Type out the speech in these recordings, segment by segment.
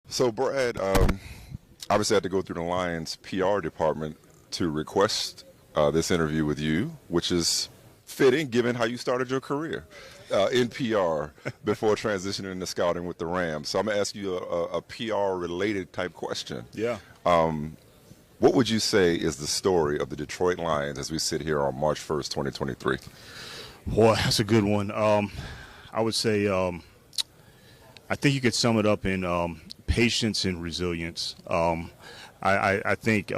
So, Brad, obviously I had to go through the Lions PR department to request this interview with you, which is fitting given how you started your career in PR before transitioning into scouting with the Rams. So I'm going to ask you a PR-related type question. Yeah. What would you say is the story of the Detroit Lions as we sit here on March 1st, 2023? Boy, that's a good one. I would say I think you could sum it up in patience and resilience. I think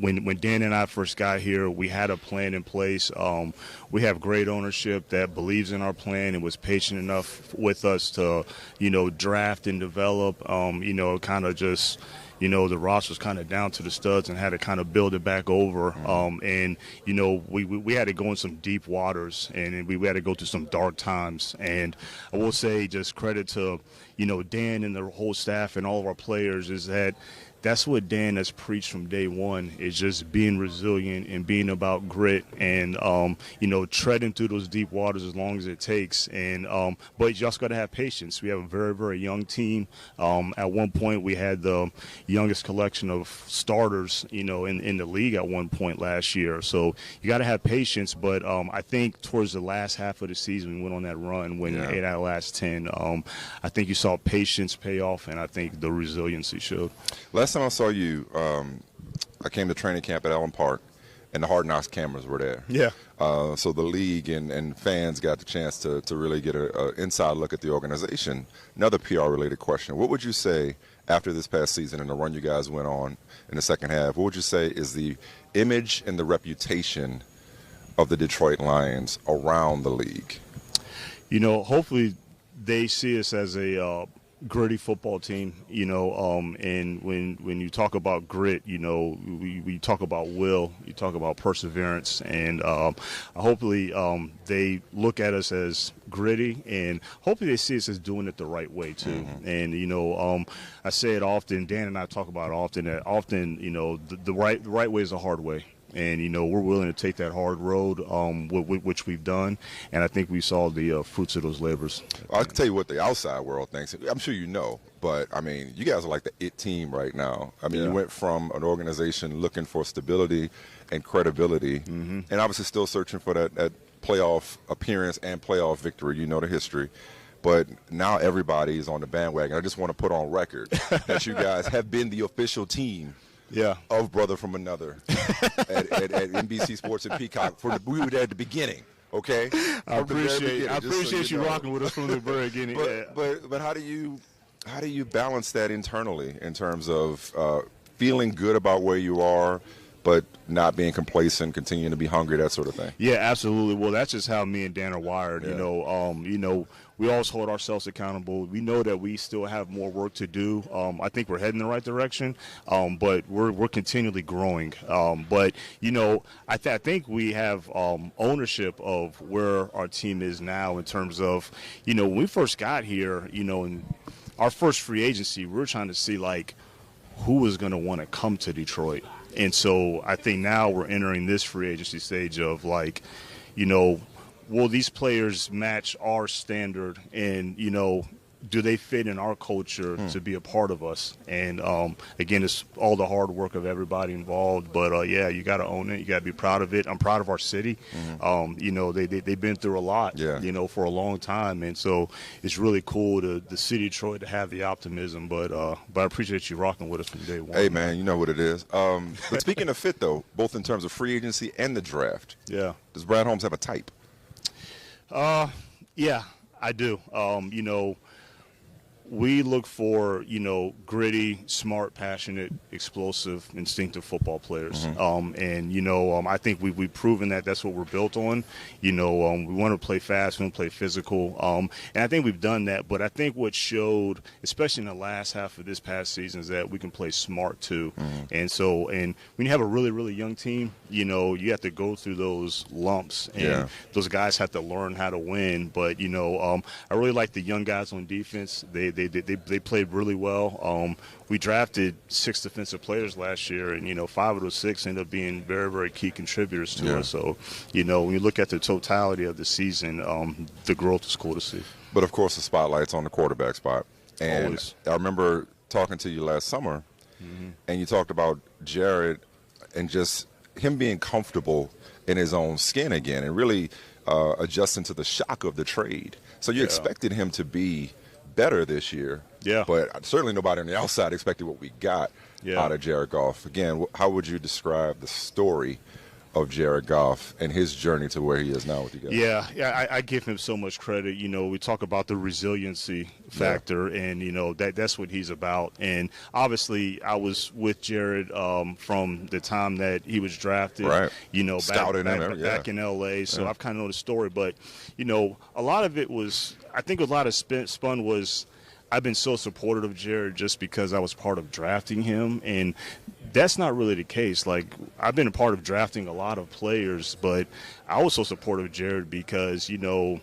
when Dan and I first got here, we had a plan in place. We have great ownership that believes in our plan and was patient enough with us to, draft and develop, kind of just – the roster was kind of down to the studs and had to kind of build it back over. We had to go in some deep waters, and we had to go through some dark times. And I will say just credit to, Dan and the whole staff and all of our players is that's what Dan has preached from day one, is just being resilient and being about grit and, treading through those deep waters as long as it takes. But you also got to have patience. We have a very, very young team. At one point, we had the youngest collection of starters, in the league at one point last year. So you got to have patience. But I think towards the last half of the season, we went on that run when 8 out of the last 10. I think you saw patience pay off, and I think the resiliency showed. Last time I saw you, I came to training camp at Allen Park, and the Hard Knocks cameras were there. Yeah. So the league and fans got the chance to really get an inside look at the organization. Another PR-related question. What would you say after this past season and the run you guys went on in the second half, what would you say is the image and the reputation of the Detroit Lions around the league? Hopefully they see us as a gritty football team, and when you talk about grit, we talk about will, you talk about perseverance, and hopefully they look at us as gritty, and hopefully they see us as doing it the right way too. And I say it often, Dan and I talk about it often, that often the right way is a hard way. And, we're willing to take that hard road, which we've done. And I think we saw the fruits of those labors. Well, I can tell you what the outside world thinks. I'm sure but, you guys are like the it team right now. You went from an organization looking for stability and credibility and obviously still searching for that playoff appearance and playoff victory. You know the history. But now everybody is on the bandwagon. I just want to put on record that you guys have been the official team of Brother from Another at NBC Sports and Peacock. We were there at the beginning, okay? I appreciate you rocking with us from the very beginning. But how do you balance that internally in terms of feeling good about where you are, but not being complacent, continuing to be hungry, that sort of thing? Yeah, absolutely. Well, that's just how me and Dan are wired. Yeah. We always hold ourselves accountable. We know that we still have more work to do. I think we're heading in the right direction, but we're continually growing. But I think we have ownership of where our team is now in terms of, when we first got here, in our first free agency, we were trying to see who was going to want to come to Detroit. And so I think now we're entering this free agency stage of will these players match our standard, and do they fit in our culture to be a part of us? And again, it's all the hard work of everybody involved. But you got to own it. You got to be proud of it. I'm proud of our city. They've been through a lot. For a long time, and so it's really cool to the city of Detroit to have the optimism. But I appreciate you rocking with us from day one. Hey man, you know what it is. But speaking of fit though, both in terms of free agency and the draft, does Brad Holmes have a type? Yeah, I do. We look for, gritty, smart, passionate, explosive, instinctive football players. I think we've proven that that's what we're built on. We want to play fast, we want to play physical. And I think we've done that. But I think what showed, especially in the last half of this past season, is that we can play smart too. And when you have a really, really young team, you have to go through those lumps. And those guys have to learn how to win. But, I really like the young guys on defense. They played really well. We drafted 6 defensive players last year, and 5 of those 6 ended up being very, very key contributors to us. So, when you look at the totality of the season, the growth is cool to see. But of course, the spotlight's on the quarterback spot. And always. I remember talking to you last summer, and you talked about Jared and just him being comfortable in his own skin again and really adjusting to the shock of the trade. So you expected him to be better this year. Yeah. But certainly nobody on the outside expected what we got out of Jared Goff. Again, how would you describe the story of Jared Goff and his journey to where he is now with you guys? Yeah, I give him so much credit. You know, we talk about the resiliency factor, and you know that's what he's about. And obviously, I was with Jared from the time that he was drafted. Right. You know, back in LA. So I've kind of know the story, but you know, a lot of it was. I think a lot of spun was. I've been so supportive of Jared just because I was part of drafting him, and that's not really the case. Like, I've been a part of drafting a lot of players, but I was so supportive of Jared because, you know,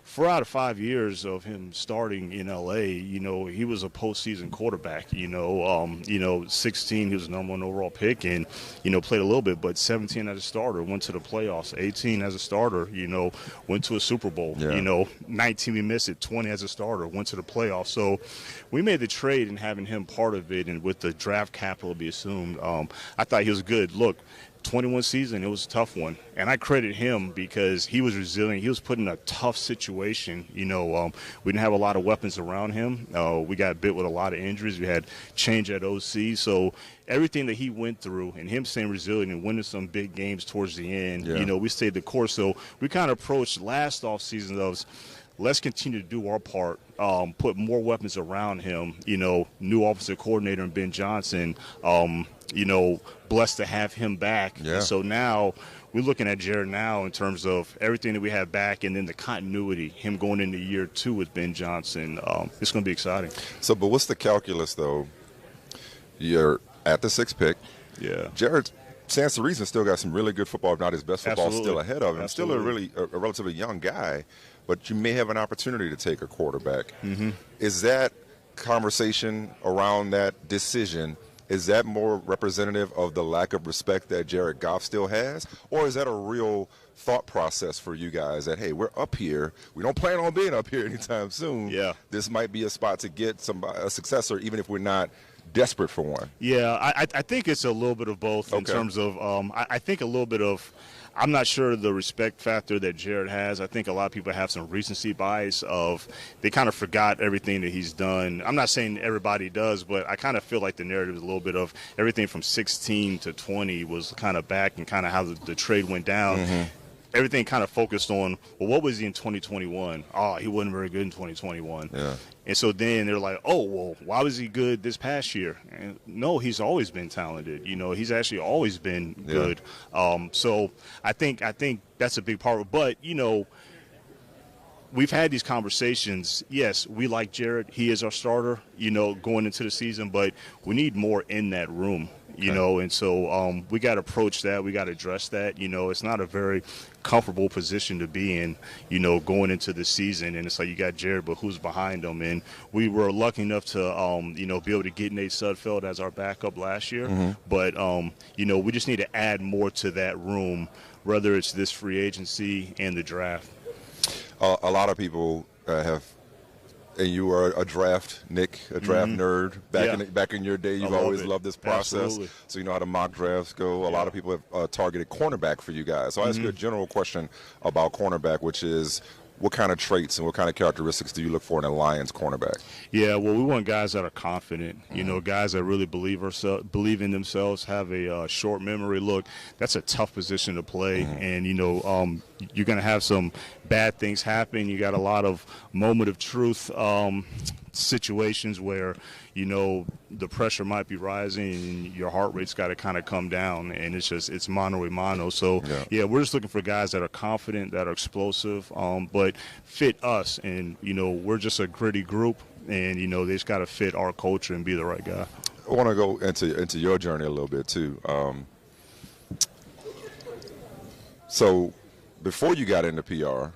4 out of 5 years of him starting in LA, you know, he was a postseason quarterback. You know, 16 he was the number 1 overall pick, and you know, played a little bit, but 17 as a starter, went to the playoffs. 18 as a starter, you know, went to a Super Bowl. You know, 19 we missed it. 20 as a starter, went to the playoffs. So we made the trade, and having him part of it, and with the draft capital be assumed, I thought he was good. Look. 21 season, it was a tough one, and I credit him because he was resilient. He was put in a tough situation. You know, we didn't have a lot of weapons around him. We got bit with a lot of injuries. We had change at OC, so everything that he went through and him staying resilient and winning some big games towards the end, you know, we stayed the course. So we kind of approached last offseason of let's continue to do our part, put more weapons around him, you know, new offensive coordinator and Ben Johnson, you know, blessed to have him back. And so now we're looking at Jared now in terms of everything that we have back, and then the continuity, him going into year 2 with Ben Johnson. It's going to be exciting. So, but what's the calculus, though? You're at the 6th pick. Yeah. Jared stands to reason still got some really good football, if not his best football, still ahead of him. Still a relatively young guy, but you may have an opportunity to take a quarterback. Is that conversation around that decision, is that more representative of the lack of respect that Jared Goff still has? Or is that a real thought process for you guys that, hey, we're up here. We don't plan on being up here anytime soon. This might be a spot to get a successor, even if we're not desperate for one. I think it's a little bit of both in terms of I think a little bit of I'm not sure the respect factor that Jared has. I think a lot of people have some recency bias of they kind of forgot everything that he's done. I'm not saying everybody does, but I kind of feel like the narrative is a little bit of everything from 16 to 20 was kind of back and kind of how the trade went down. Everything kind of focused on, well, what was he in 2021? Oh, he wasn't very good in 2021. And so then they're like, oh, well, why was he good this past year? And no, he's always been talented. You know, he's actually always been good. So I think that's a big part of it. But, you know, we've had these conversations. Yes, we like Jared. He is our starter, you know, going into the season. But we need more in that room. You know, and so we got to approach that. We got to address that. You know, it's not a very comfortable position to be in, you know, going into the season. And it's like you got Jared, but who's behind him? And we were lucky enough to, you know, be able to get Nate Sudfeld as our backup last year. But, you know, we just need to add more to that room, whether it's this free agency and the draft. A lot of people have. And you were a draft nerd back in your day. You've always loved this process. Absolutely. So you know how the mock drafts go. A lot of people have targeted cornerback for you guys. So I'll ask you a general question about cornerback, which is what kind of traits and what kind of characteristics do you look for in a Lions cornerback? Yeah, well, we want guys that are confident, you know, guys that really believe in themselves, have a short memory. Look, that's a tough position to play, and, you know, you're going to have some bad things happen. You got a lot of moment of truth situations where, you know, the pressure might be rising and your heart rate's got to kind of come down, and it's mano a mano. So, we're just looking for guys that are confident, that are explosive, but fit us. And, you know, we're just a gritty group, and, you know, they just got to fit our culture and be the right guy. I want to go into your journey a little bit, too. So before you got into PR,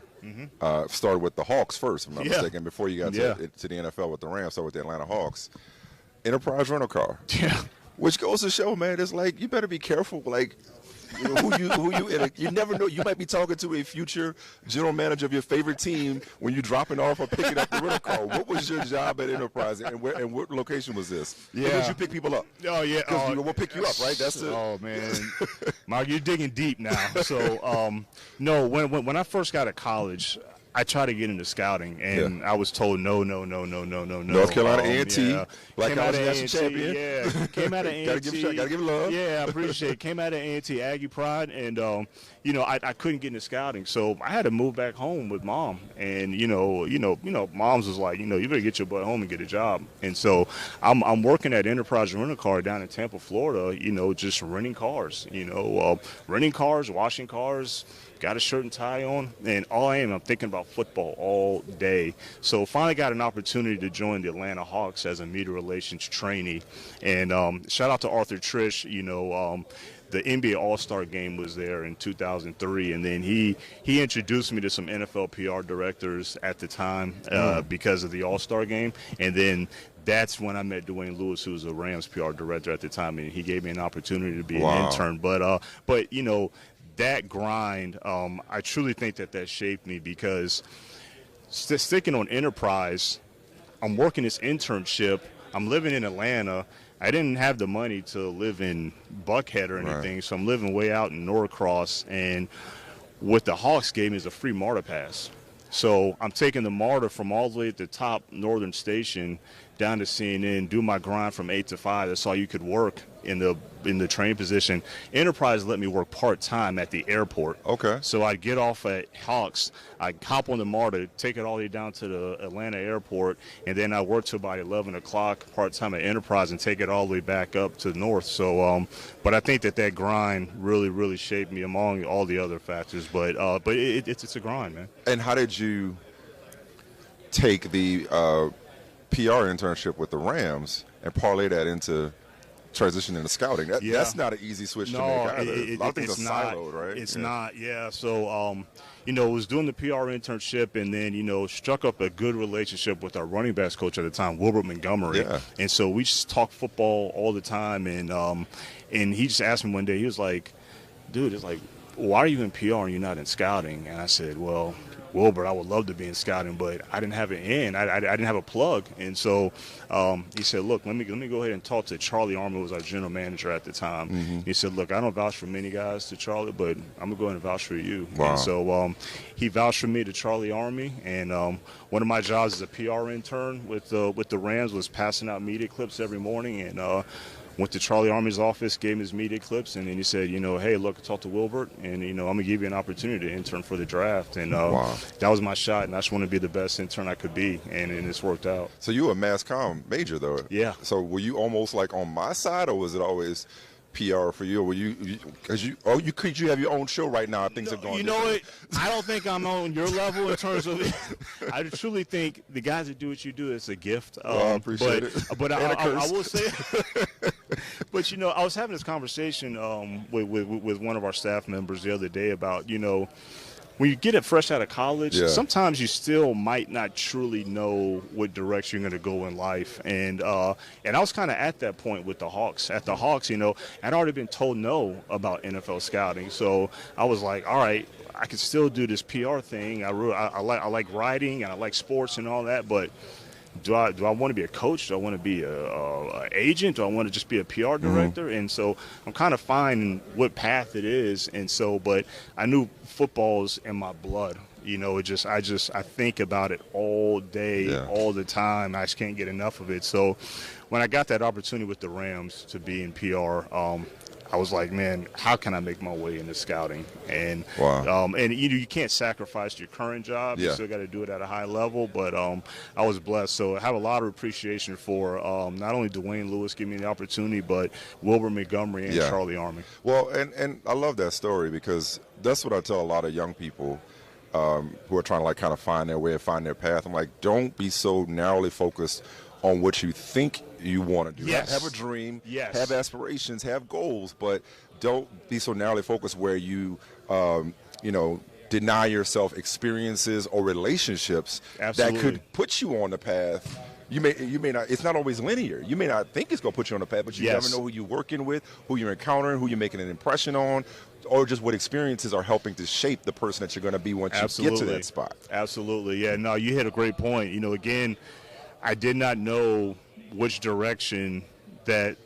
started with the Hawks first, if I'm not mistaken, before you got to the NFL with the Rams, started with the Atlanta Hawks. Enterprise rental car. Which goes to show, man, it's like you better be careful. Like, You never know. You might be talking to a future general manager of your favorite team when you're dropping off or picking up the rental car. What was your job at Enterprise, and what location was this? Yeah. Where did you pick people up? Oh yeah, because we'll pick you up, right? That's it. Oh man, Mark, you're digging deep now. So no, when I first got to college, I tried to get into scouting, and I was told no. North Carolina A&T, Black College National Champion. Yeah, came out of A&T. Gotta give love. Yeah, I appreciate it. Came out of A&T, Aggie Pride, and I couldn't get into scouting, so I had to move back home with Mom. And Mom's was like, you better get your butt home and get a job. And so I'm working at Enterprise Rental Car down in Tampa, Florida. Just renting cars. Renting cars, washing cars. Got a shirt and tie on, and I'm thinking about football all day. So finally got an opportunity to join the Atlanta Hawks as a media relations trainee. And shout out to Arthur Trish, the NBA All-Star game was there in 2003, and then he introduced me to some NFL PR directors at the time because of the All-Star game. And then that's when I met Dwayne Lewis, who was a Rams PR director at the time, and he gave me an opportunity to be an intern. But that grind, I truly think that shaped me, because sticking on Enterprise, I'm working this internship. I'm living in Atlanta. I didn't have the money to live in Buckhead or anything, so I'm living way out in Norcross. And what the Hawks gave me is a free MARTA pass. So I'm taking the MARTA from all the way at the top northern station down to CNN, do my grind from 8 to 5. That's all you could work in the train position. Enterprise let me work part-time at the airport. Okay. So I'd get off at Hawks, I'd hop on the MARTA, take it all the way down to the Atlanta airport, and then I work till about 11 o'clock part-time at Enterprise and take it all the way back up to the north. So, but I think that grind really, really shaped me among all the other factors. But it's a grind, man. And how did you take the PR internship with the Rams and parlay that into transition into scouting? That's not an easy switch to make either. A lot of things are siloed, right? It's not, yeah. So, was doing the PR internship, and then, struck up a good relationship with our running backs coach at the time, Wilbert Montgomery. Yeah. And so we just talked football all the time, and he just asked me one day, he was like, dude, it's like, why are you in PR and you're not in scouting? And I said, well, Wilbur, I would love to be in scouting, but I didn't have it in. I didn't have a plug. And so he said, look, let me go ahead and talk to Charlie Army, who was our general manager at the time. Mm-hmm. He said, look, I don't vouch for many guys to Charlie, but I'm going to go ahead and vouch for you. Wow. And so he vouched for me to Charlie Army. And one of my jobs as a PR intern with the Rams was passing out media clips every morning. And went to Charlie Army's office, gave him his media clips, and then he said, hey, look, I talked to Wilbert, and, I'm going to give you an opportunity to intern for the draft. And that was my shot, and I just want to be the best intern I could be, and it's worked out. So you were a mass comm major, though. Yeah. So were you almost like on my side, or was it always PR for you? Or were you have your own show right now? Things have gone. You know what? I don't think I'm on your level in terms of. I truly think the guys that do what you do, it's a gift. I appreciate it. But I will say. But I was having this conversation with one of our staff members the other day about when you get it fresh out of college, sometimes you still might not truly know what direction you're going to go in life. And I was kind of at that point with the Hawks. At the Hawks, I'd already been told no about NFL scouting. So I was like, all right, I can still do this PR thing. I like writing, and I like sports and all that, but do I want to be a coach? Do I want to be a agent? Do I want to just be a PR director? Mm-hmm. And so I'm kind of finding what path it is. And so, but I knew football's in my blood. I think about it all day, all the time. I just can't get enough of it. So when I got that opportunity with the Rams to be in PR, I was like, man, how can I make my way into scouting? And you can't sacrifice your current job. You still got to do it at a high level. But I was blessed. So I have a lot of appreciation for not only Dwayne Lewis giving me the opportunity, but Wilbur Montgomery and Charlie Army. Well, and I love that story, because that's what I tell a lot of young people who are trying to kind of find their way and find their path. I'm like, don't be so narrowly focused on what you think you want to do. Yes. Have a dream, yes. Have aspirations, have goals, but don't be so narrowly focused where you, deny yourself experiences or relationships that could put you on the path. You may not. It's not always linear. You may not think it's going to put you on the path, but you never know who you're working with, who you're encountering, who you're making an impression on. or just what experiences are helping to shape the person that you're going to be once you get to that spot. Absolutely. Yeah, no, you hit a great point. Again, I did not know which direction that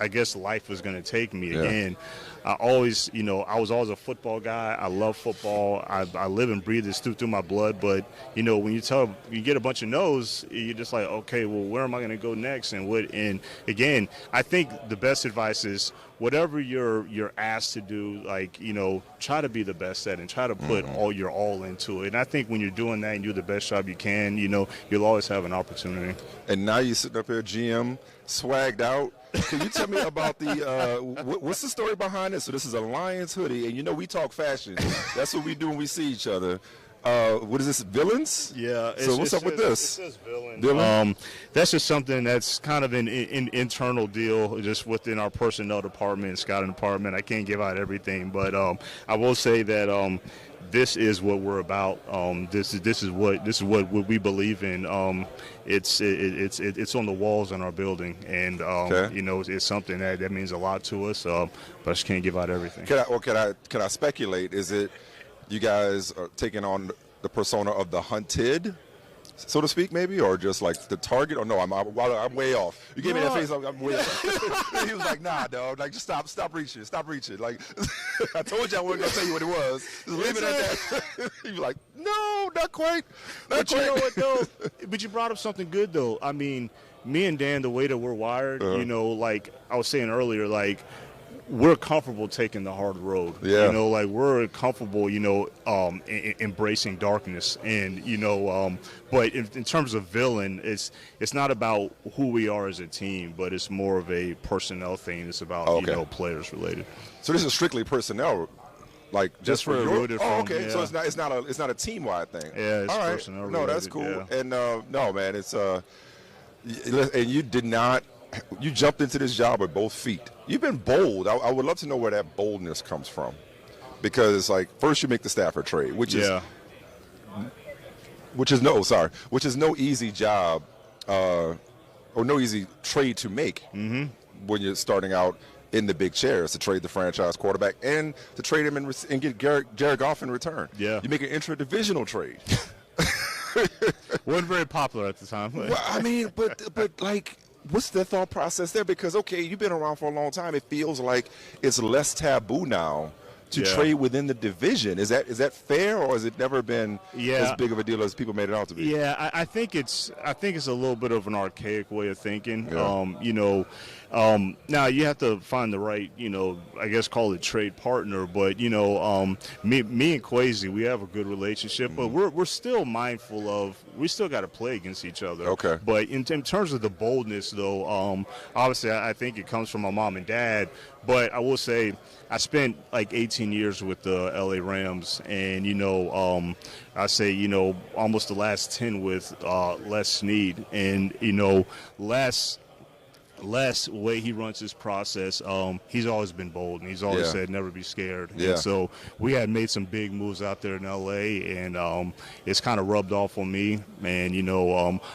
I guess life was going to take me. Yeah. Again, I always, I was always a football guy. I love football. I live and breathe it through my blood. But, when you get a bunch of no's, you're just like, okay, well, where am I going to go next? And again, I think the best advice is whatever you're asked to do, like, try to be the best at it and try to put your all into it. And I think when you're doing that and you do the best job you can, you'll always have an opportunity. And now you're sitting up here, GM, swagged out. Can you tell me about the what's the story behind this? So this is a Lions hoodie, and we talk fashion. That's what we do when we see each other. What is this, villains? Yeah. So what's up with this? It says villain. That's just something that's kind of an internal deal just within our personnel department, scouting department. I can't give out everything, but I will say that this is what we're about. This is what we believe in. It's on the walls in our building, and it's something that means a lot to us. But I just can't give out everything. Can I speculate? Is it you guys are taking on the persona of the hunted, so to speak, maybe, or just like the target? Or no, I'm way off. You gave me that face. I'm way off. He was like, nah, dog. Like, just stop reaching. Like, I told you I wasn't gonna tell you what it was. Just leave it at that. He was like, no, not quite. But you know what though? But you brought up something good though. I mean, me and Dan, the way that we're wired, like I was saying earlier, like, we're comfortable taking the hard road. Yeah. Like we're comfortable, embracing darkness. And, but in terms of villain, it's not about who we are as a team, but it's more of a personnel thing. It's about, players related. So this is strictly personnel, like just for your. Oh, okay. Yeah. So it's not a team-wide thing. Yeah, it's all right. personnel No, related. that's cool. Yeah. And no, man, it's and you did not. You jumped into this job with both feet. You've been bold. I would love to know where that boldness comes from, because it's like first you make the Stafford trade, which is no easy job or no easy trade to make when you're starting out in the big chairs, to trade the franchise quarterback and to trade him and get Jared Goff in return. Yeah, you make an intra-divisional trade. Wasn't very popular at the time. Well, I mean, but like, what's the thought process there? Because, okay, you've been around for a long time. It feels like it's less taboo now to trade within the division. Is that fair, or has it never been as big of a deal as people made it out to be? Yeah, I think it's a little bit of an archaic way of thinking. Yeah. Now you have to find the right, I guess call it trade partner. But me and Kwesi, we have a good relationship, but we're still mindful of we still got to play against each other. Okay. But in terms of the boldness, though, obviously I think it comes from my mom and dad. But I will say I spent like 18 years with the LA Rams, and I say almost the last 10 with Les Snead, and Les, way he runs his process, he's always been bold, and he's always said never be scared. Yeah. And so we had made some big moves out there in LA, and it's kind of rubbed off on me. And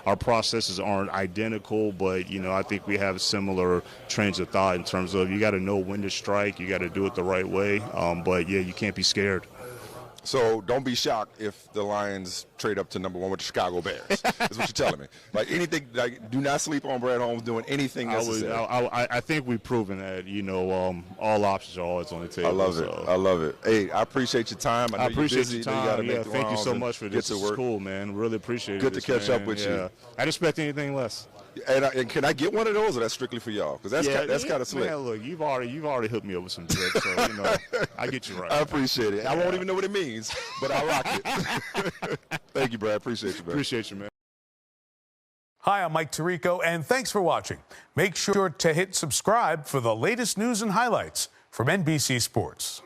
our processes aren't identical, but I think we have similar trains of thought in terms of you got to know when to strike, you got to do it the right way. But you can't be scared. So don't be shocked if the Lions trade up to number 1 with the Chicago Bears. That's what you're telling me. Like anything, like do not sleep on Brad Holmes doing anything necessary. I think we've proven that. All options are always on the table. I love it. Hey, I appreciate your time. I appreciate you're busy. your time. You thank you so much for this. It's cool, man. Really appreciate it. Good to catch up with you. I didn't expect anything less. And can I get one of those, or that's strictly for y'all? Because that's kind of slick. Man, look, you've already hooked me up with some tips, so I get you right. I appreciate it. I won't even know what it means, but I rock it. Thank you, Brad. Appreciate you, man. Appreciate you, man. Hi, I'm Mike Tirico, and thanks for watching. Make sure to hit subscribe for the latest news and highlights from NBC Sports.